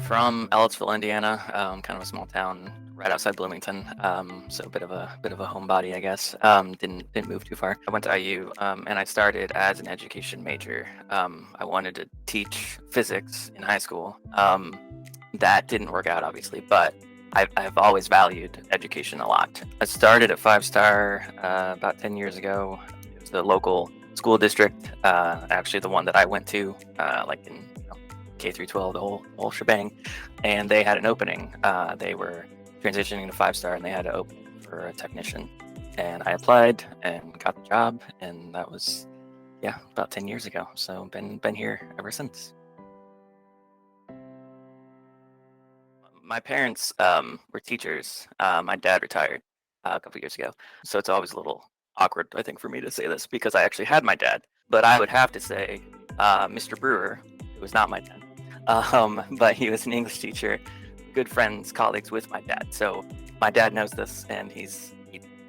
From Ellettsville, Indiana, kind of a small town right outside Bloomington. So a bit of a homebody, I guess. Didn't move too far. I went to IU, and I started as an education major. I wanted to teach physics in high school. That didn't work out, obviously, but I've always valued education a lot. I started at Five Star about 10 years ago. It was the local school district, actually the one that I went to, like in K through 12, the whole shebang, and they had an opening. They were transitioning to Five Star, and they had an opening for a technician, and I applied and got the job, and that was about 10 years ago. So been here ever since. My parents were teachers. My dad retired a couple years ago, so it's always a little awkward, I think, for me to say this because I actually had my dad, but I would have to say Mr. Brewer, who was not my dad, but he was an English teacher, good friends, colleagues with my dad. So my dad knows this, and he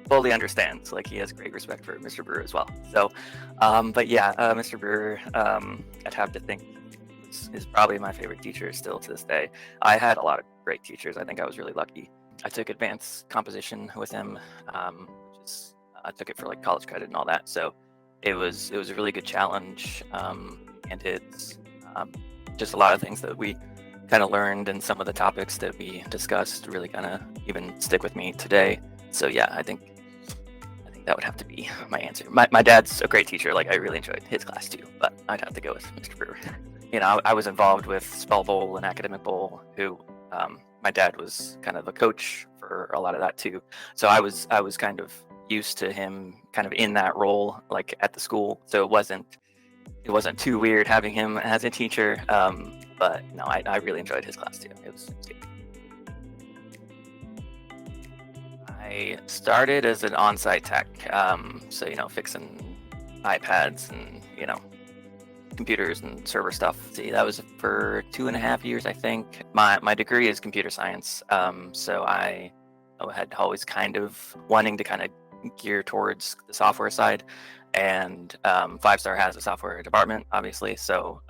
fully understands. Like, he has great respect for Mr. Brewer as well. So, Mr. Brewer, I'd have to think is probably my favorite teacher still to this day. I had a lot of great teachers. I think I was really lucky. I took advanced composition with him, I took it for like college credit and all that. So it was a really good challenge, and it's just a lot of things that we kind of learned, and some of the topics that we discussed really kind of even stick with me today. So yeah, I think that would have to be my answer. My dad's a great teacher. Like, I really enjoyed his class too, but I'd have to go with Mr. Brewer. I was involved with Spell Bowl and Academic Bowl, who my dad was kind of a coach for a lot of that too. So I was kind of used to him kind of in that role, like at the school. So it wasn't too weird having him as a teacher. But no, I really enjoyed his class too. It was good. I started as an on-site tech, so fixing iPads and computers and server stuff. See, that was for 2.5 years, I think. My degree is computer science, so I had always kind of wanting to kind of gear towards the software side, and Five Star has a software department, obviously. So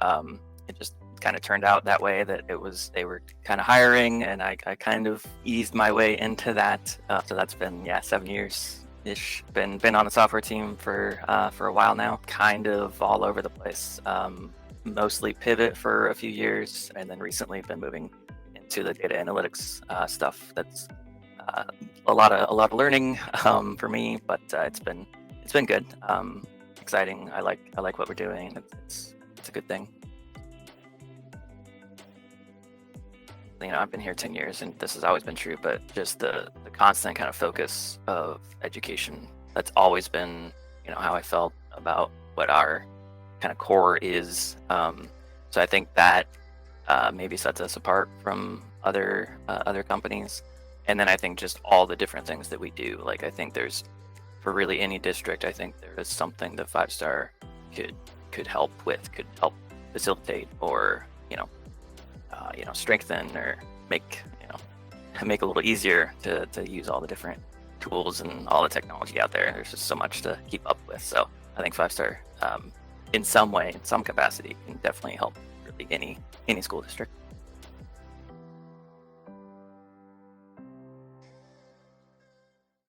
it just kind of turned out that way, that they were kind of hiring, and I kind of eased my way into that. So that's been 7 years ish. Been on the software team for a while now, kind of all over the place. Mostly Pivot for a few years, and then recently been moving into the data analytics stuff. That's a lot of learning for me, but it's been good, exciting. I like what we're doing. It's a good thing. I've been here 10 years, and this has always been true, but just the constant kind of focus of education, that's always been, how I felt about what our kind of core is. So I think that maybe sets us apart from other companies. And then I think just all the different things that we do. Like, I think there's, for really any district, I think there is something that Five Star could help with, could help facilitate, or strengthen, or make a little easier to use all the different tools and all the technology out there. There's just so much to keep up with. So I think Five Star, in some way, in some capacity, can definitely help really any school district.